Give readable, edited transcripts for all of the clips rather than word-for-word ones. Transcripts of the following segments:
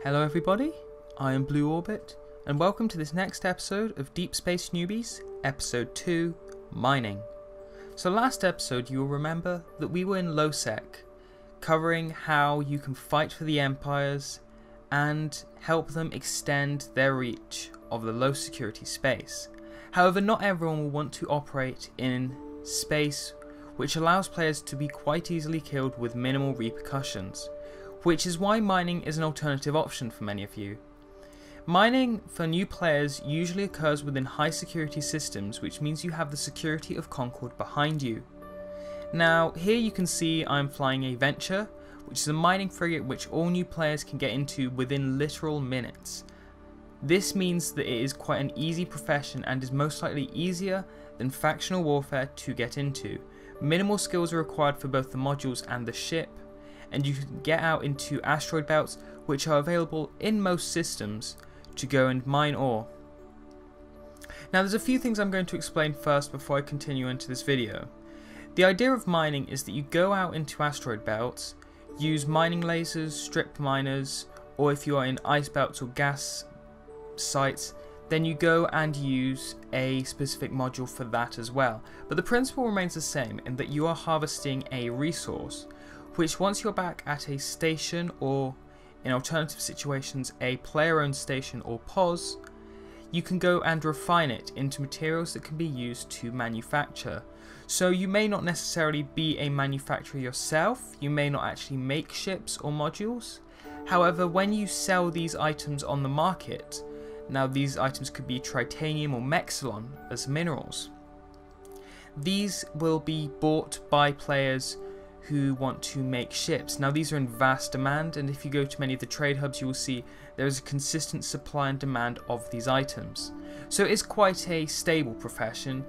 Hello everybody, I am BlueOrbit, and welcome to this next episode of Deep Space Newbies, Episode 2, Mining. So last episode you will remember that we were in LowSec, covering how you can fight for the empires and help them extend their reach of the low security space. However, not everyone will want to operate in space which allows players to be quite easily killed with minimal repercussions, which is why mining is an alternative option for many of you. Mining for new players usually occurs within high security systems, which means you have the security of Concord behind you. Now here you can see I'm flying a Venture, which is a mining frigate which all new players can get into within literal minutes. This means that it is quite an easy profession and is most likely easier than factional warfare to get into. Minimal skills are required for both the modules and the ship, and you can get out into asteroid belts which are available in most systems to go and mine ore. Now there's a few things I'm going to explain first before I continue into this video. The idea of mining is that you go out into asteroid belts, use mining lasers, strip miners, or if you are in ice belts or gas sites, then you go and use a specific module for that as well. But the principle remains the same in that you are harvesting a resource, which once you're back at a station, or in alternative situations a player-owned station or POS, you can go and refine it into materials that can be used to manufacture. So you may not necessarily be a manufacturer yourself, you may not actually make ships or modules. However, when you sell these items on the market, now these items could be tritanium or mexilon as minerals. These will be bought by players who want to make ships. Now these are in vast demand, and if you go to many of the trade hubs you will see there is a consistent supply and demand of these items. So it is quite a stable profession.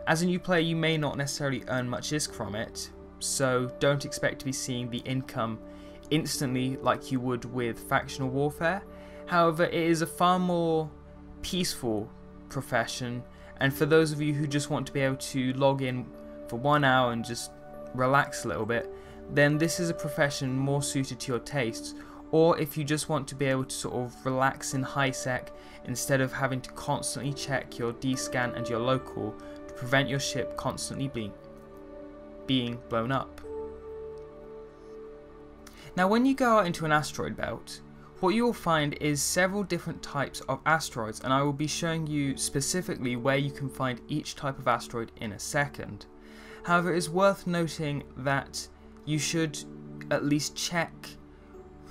As a new player you may not necessarily earn much ISK from it, so don't expect to be seeing the income instantly like you would with factional warfare. However, it is a far more peaceful profession, and for those of you who just want to be able to log in for 1 hour and just relax a little bit, then this is a profession more suited to your tastes. Or if you just want to be able to sort of relax in high sec instead of having to constantly check your D-scan and your local to prevent your ship constantly being blown up. Now when you go out into an asteroid belt, what you will find is several different types of asteroids, and I will be showing you specifically where you can find each type of asteroid in a second. However, it is worth noting that you should at least check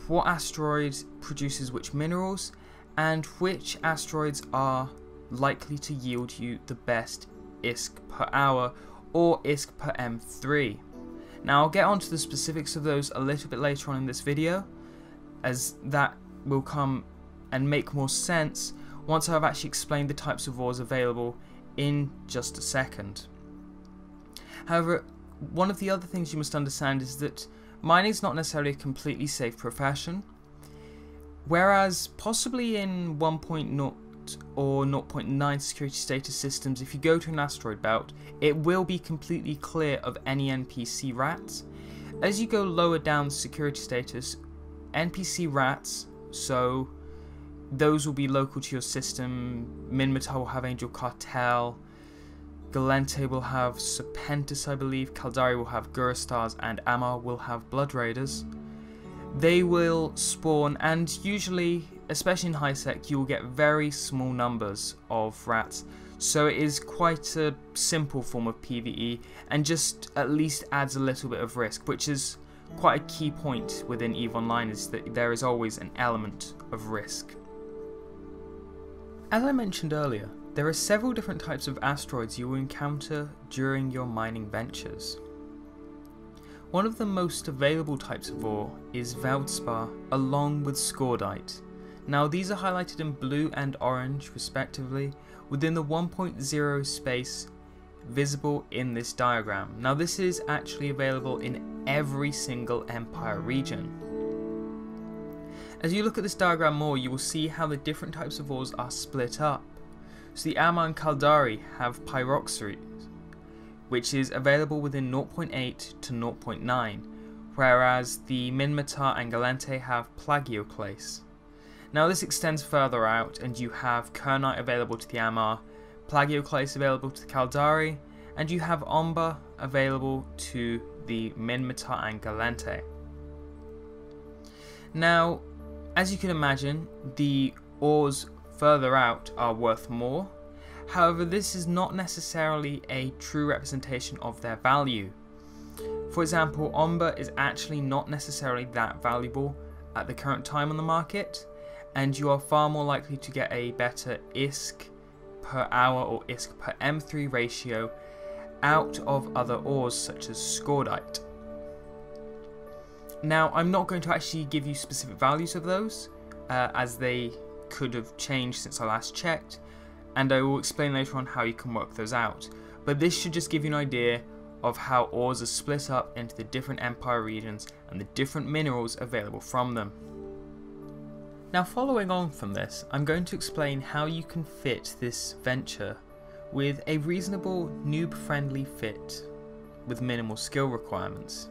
what asteroid produces which minerals and which asteroids are likely to yield you the best ISK per hour or ISK per M3. Now I'll get onto the specifics of those a little bit later on in this video, as that will come and make more sense once I've actually explained the types of ores available in just a second. However, one of the other things you must understand is that mining is not necessarily a completely safe profession, whereas possibly in 1.0 or 0.9 security status systems, if you go to an asteroid belt, it will be completely clear of any NPC rats. As you go lower down the security status, NPC rats, so those will be local to your system. Minmatar will have Angel Cartel, Galente will have Serpentis I believe, Caldari will have Gurustars, and Amar will have Blood Raiders. They will spawn, and usually, especially in high sec, you will get very small numbers of rats, so it is quite a simple form of PvE and just at least adds a little bit of risk, which is quite a key point within EVE Online, is that there is always an element of risk. As I mentioned earlier, there are several different types of asteroids you will encounter during your mining ventures. One of the most available types of ore is Veldspar along with Scordite. Now these are highlighted in blue and orange respectively within the 1.0 space visible in this diagram. Now this is actually available in every single Empire region. As you look at this diagram more, you will see how the different types of ores are split up. So the Amar and Caldari have pyroxenes, which is available within 0.8 to 0.9, whereas the Minmatar and Galente have plagioclase. Now this extends further out, and you have Kernite available to the Ammar, Plagioclase available to the Caldari, and you have Omba available to the Minmatar and Galente. Now, as you can imagine, the ores further out are worth more. However, this is not necessarily a true representation of their value. For example, Omba is actually not necessarily that valuable at the current time on the market, and you are far more likely to get a better ISK per hour or ISK per M3 ratio out of other ores such as Scordite. Now, I'm not going to actually give you specific values of those, as they could have changed since I last checked, and I will explain later on how you can work those out. But this should just give you an idea of how ores are split up into the different Empire regions and the different minerals available from them. Now, following on from this, I'm going to explain how you can fit this venture with a reasonable noob-friendly fit with minimal skill requirements.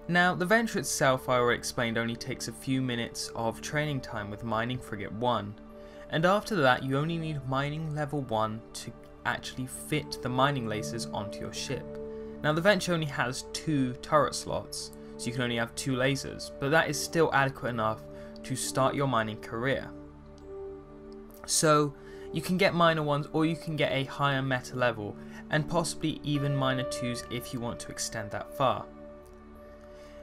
Now, the venture itself, I already explained, only takes a few minutes of training time with Mining Frigate 1, and after that you only need Mining Level 1 to actually fit the mining lasers onto your ship. Now, the venture only has 2 turret slots, so you can only have 2 lasers, but that is still adequate enough to start your mining career. So, you can get Miner 1s or you can get a higher meta level, and possibly even Miner 2s if you want to extend that far.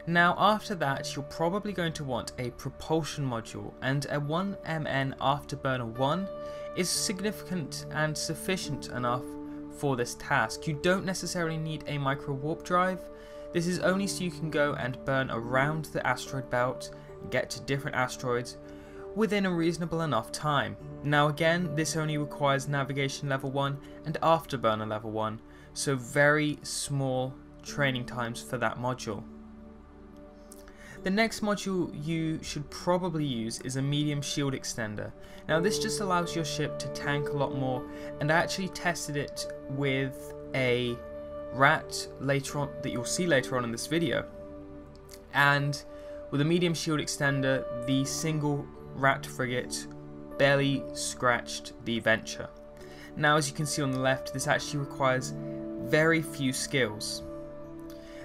Now, after that, you're probably going to want a propulsion module, and a 1MN Afterburner 1 is significant and sufficient enough for this task. You don't necessarily need a micro warp drive. This is only so you can go and burn around the asteroid belt and get to different asteroids within a reasonable enough time. Now again, this only requires navigation level 1 and afterburner level 1, so very small training times for that module. The next module you should probably use is a medium shield extender. Now this just allows your ship to tank a lot more, and I actually tested it with a rat later on that you'll see later on in this video. And with a medium shield extender, the single rat frigate barely scratched the venture. Now, as you can see on the left, this actually requires very few skills.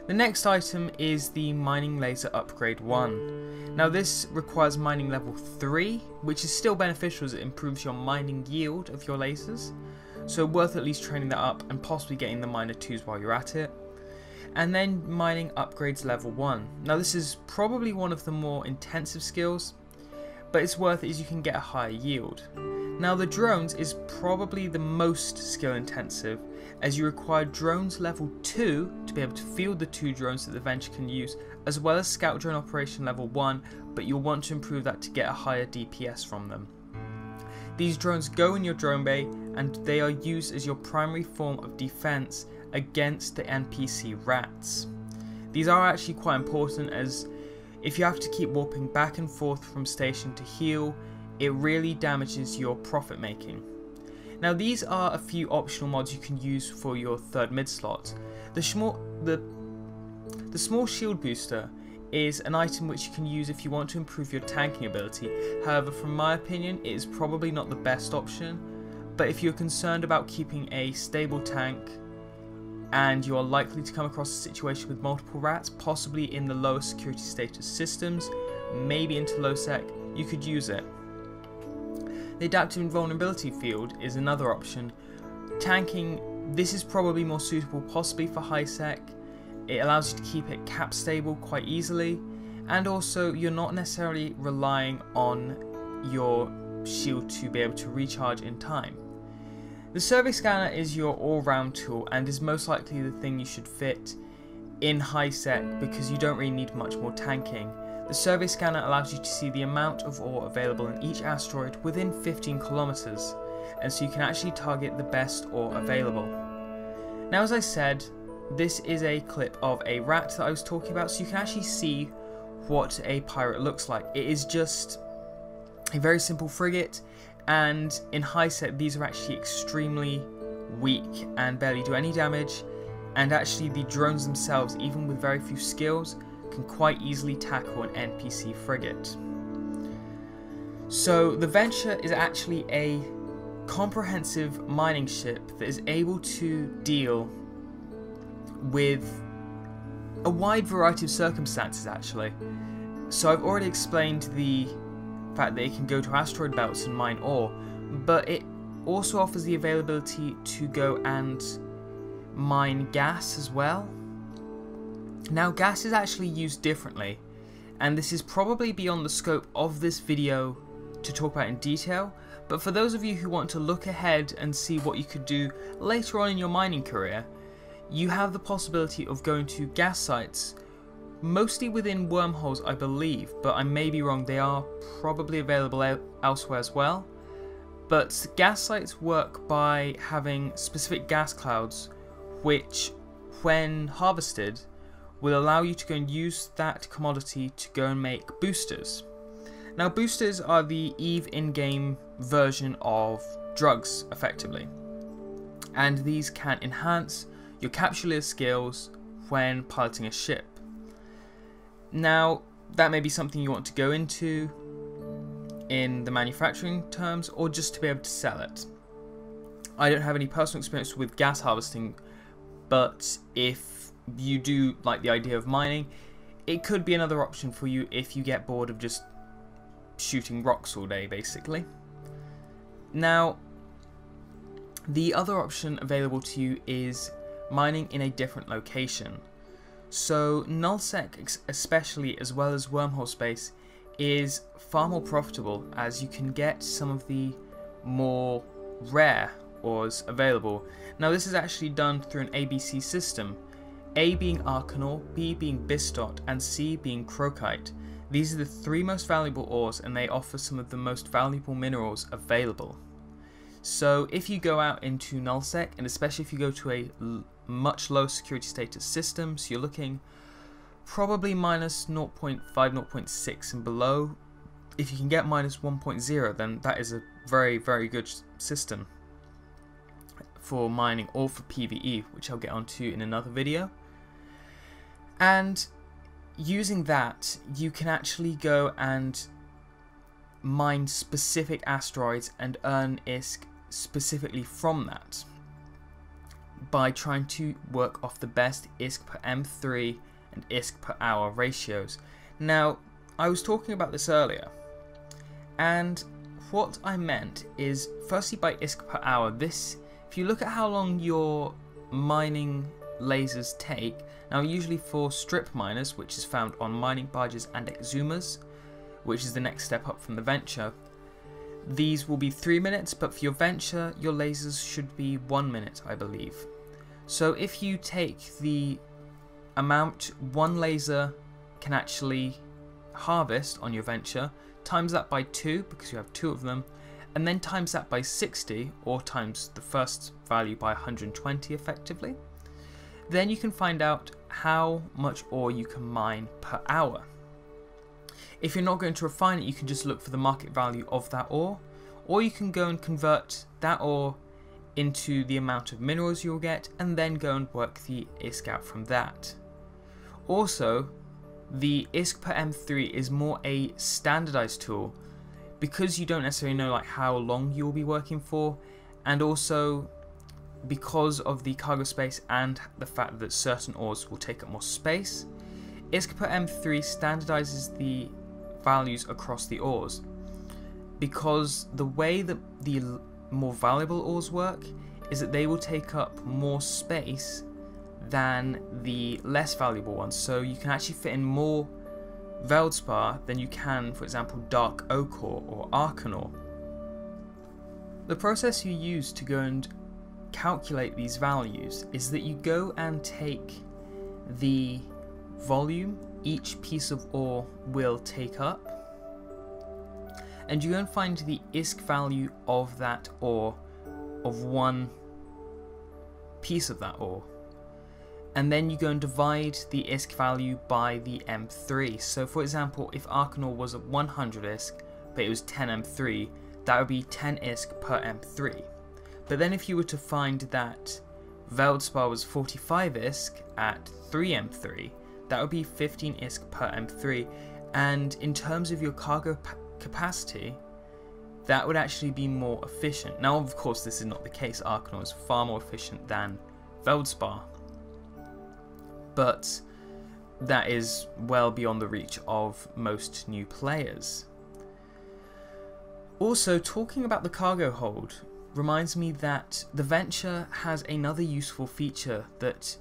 The next item is the Mining Laser Upgrade 1. Now this requires mining level 3, which is still beneficial as it improves your mining yield of your lasers, so worth at least training that up and possibly getting the Miner 2s while you're at it. And then mining upgrades level 1. Now this is probably one of the more intensive skills, but it's worth it as you can get a higher yield. Now the drones is probably the most skill intensive, as you require drones level 2 to be able to field the 2 drones that the venture can use, as well as scout drone operation level 1, but you'll want to improve that to get a higher DPS from them. These drones go in your drone bay, and they are used as your primary form of defense against the NPC rats. These are actually quite important, as if you have to keep warping back and forth from station to heal, it really damages your profit making. Now these are a few optional mods you can use for your third mid slot. The small shield booster is an item which you can use if you want to improve your tanking ability. However, from my opinion, it is probably not the best option, but if you're concerned about keeping a stable tank and you are likely to come across a situation with multiple rats, possibly in the lower security status systems, maybe into low sec, you could use it. The adaptive invulnerability field is another option. Tanking, this is probably more suitable possibly for high sec. It allows you to keep it cap stable quite easily, and also you're not necessarily relying on your shield to be able to recharge in time. The survey scanner is your all-round tool and is most likely the thing you should fit in high sec because you don't really need much more tanking. The survey scanner allows you to see the amount of ore available in each asteroid within 15 kilometers, and so you can actually target the best ore available. Now, as I said, this is a clip of a rat that I was talking about, so you can actually see what a pirate looks like. It is just a very simple frigate, and in high sec these are actually extremely weak and barely do any damage, and actually the drones themselves, even with very few skills, can quite easily tackle an NPC frigate. So the Venture is actually a comprehensive mining ship that is able to deal with a wide variety of circumstances actually. So I've already explained the fact that it can go to asteroid belts and mine ore, but it also offers the availability to go and mine gas as well. Now gas is actually used differently, and this is probably beyond the scope of this video to talk about in detail, but for those of you who want to look ahead and see what you could do later on in your mining career, you have the possibility of going to gas sites, mostly within wormholes I believe, but I may be wrong, they are probably available elsewhere as well. But gas sites work by having specific gas clouds which, when harvested, will allow you to go and use that commodity to go and make boosters. Now boosters are the EVE in-game version of drugs, effectively, and these can enhance your capsuleer skills when piloting a ship. Now that may be something you want to go into in the manufacturing terms, or just to be able to sell it. I don't have any personal experience with gas harvesting, but if you do like the idea of mining, it could be another option for you if you get bored of just shooting rocks all day, basically. Now, the other option available to you is mining in a different location. So nullsec especially, as well as wormhole space, is far more profitable as you can get some of the more rare ores available. Now this is actually done through an ABC system, A being Arcanor, B being Bistot, and C being Crocite. These are the three most valuable ores, and they offer some of the most valuable minerals available. So if you go out into nullsec, and especially if you go to a much lower security status system, so you're looking probably minus 0.5, 0.6 and below. If you can get minus 1.0, then that is a very, very good system for mining or for PvE, which I'll get onto in another video. And using that, you can actually go and mine specific asteroids and earn ISK specifically from that by trying to work off the best ISK per M3 and ISK per hour ratios. Now, I was talking about this earlier, and what I meant is, firstly by ISK per hour, this, if you look at how long your mining lasers take, now usually for strip miners, which is found on mining barges and exhumers, which is the next step up from the Venture, these will be 3 minutes, but for your Venture, your lasers should be 1 minute, I believe. So if you take the amount one laser can actually harvest on your Venture, times that by 2, because you have 2 of them, and then times that by 60, or times the first value by 120 effectively, then you can find out how much ore you can mine per hour. If you're not going to refine it, you can just look for the market value of that ore, or you can go and convert that ore into the amount of minerals you'll get, and then go and work the ISK out from that. Also, the ISK per M3 is more a standardized tool, because you don't necessarily know like how long you'll be working for, and also because of the cargo space and the fact that certain ores will take up more space, ISK per M3 standardizes the values across the ores, because the way that the more valuable ores work is that they will take up more space than the less valuable ones, so you can actually fit in more Veldspar than you can, for example, Dark Oak ore or Arcanor. The process you use to go and calculate these values is that you go and take the volume each piece of ore will take up, and you go and find the ISK value of that ore, of one piece of that ore, and then you go and divide the ISK value by the M3. So for example, if Arcanor was at 100 ISK but it was 10 M3, that would be 10 ISK per M3. But then if you were to find that Veldspar was 45 ISK at 3 M3, that would be 15 ISK per M3, and in terms of your cargo capacity, that would actually be more efficient. Now, of course, this is not the case. Arcanor is far more efficient than Feldspar, but that is well beyond the reach of most new players. Also, talking about the cargo hold reminds me that the Venture has another useful feature that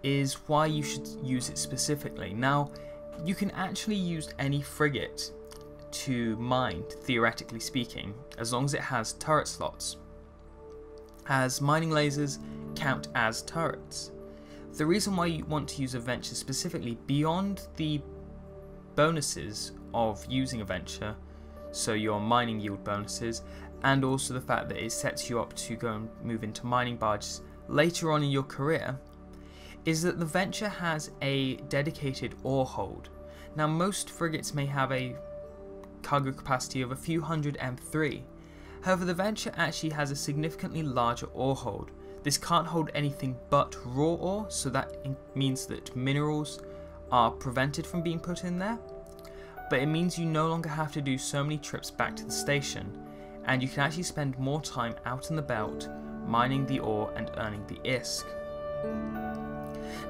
is why you should use it specifically. Now, you can actually use any frigate to mine, theoretically speaking, as long as it has turret slots, as mining lasers count as turrets. The reason why you want to use a Venture specifically, beyond the bonuses of using a Venture, so your mining yield bonuses, and also the fact that it sets you up to go and move into mining barges later on in your career, is that the Venture has a dedicated ore hold. Now, most frigates may have a cargo capacity of a few hundred M3. However, the Venture actually has a significantly larger ore hold. This can't hold anything but raw ore, so that means that minerals are prevented from being put in there, but it means you no longer have to do so many trips back to the station, and you can actually spend more time out in the belt mining the ore and earning the ISK.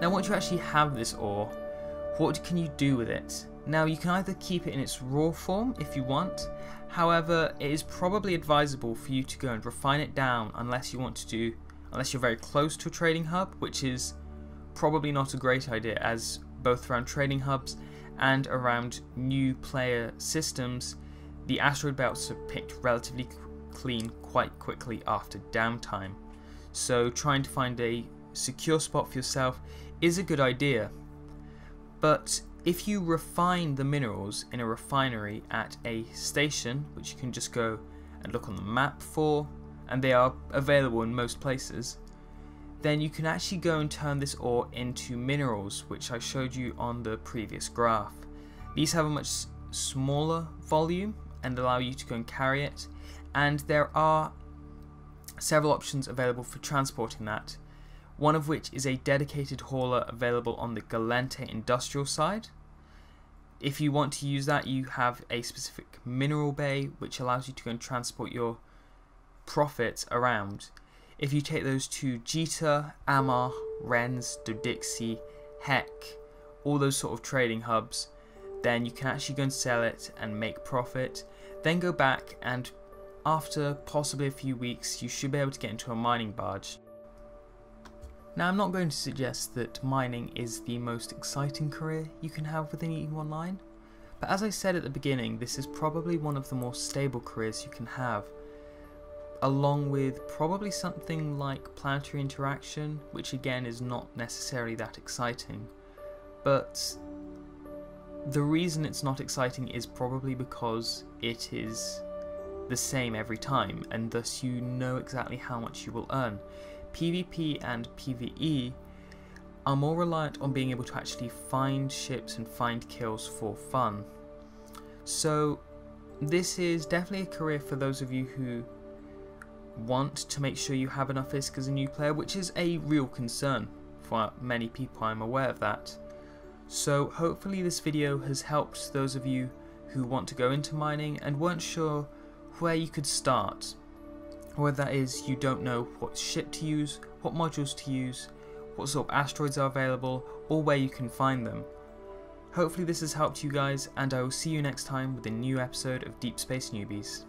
Now, once you actually have this ore, what can you do with it? Now, you can either keep it in its raw form if you want. However, it is probably advisable for you to go and refine it down unless you're very close to a trading hub, which is probably not a great idea, as both around trading hubs and around new player systems, the asteroid belts are picked relatively clean quite quickly after downtime. So trying to find a secure spot for yourself is a good idea. But if you refine the minerals in a refinery at a station, which you can just go and look on the map for, and they are available in most places, then you can actually go and turn this ore into minerals, which I showed you on the previous graph. These have a much smaller volume and allow you to go and carry it, and there are several options available for transporting that, one of which is a dedicated hauler available on the Galente industrial side. If you want to use that, you have a specific mineral bay which allows you to go and transport your profits around. If you take those to Jita, Amar, Rennes, Dodixie, Heck, all those sort of trading hubs, then you can actually go and sell it and make profit, then go back, and after possibly a few weeks you should be able to get into a mining barge. Now, I'm not going to suggest that mining is the most exciting career you can have within EU Online, but as I said at the beginning, this is probably one of the more stable careers you can have, along with probably something like planetary interaction, which again is not necessarily that exciting. But the reason it's not exciting is probably because it is the same every time, and thus you know exactly how much you will earn. PvP and PvE are more reliant on being able to actually find ships and find kills for fun. So this is definitely a career for those of you who want to make sure you have enough ISK as a new player, which is a real concern for many people, I'm aware of that. So hopefully this video has helped those of you who want to go into mining and weren't sure where you could start. Whether that is you don't know what ship to use, what modules to use, what sort of asteroids are available, or where you can find them. Hopefully this has helped you guys, and I will see you next time with a new episode of Deep Space Newbies.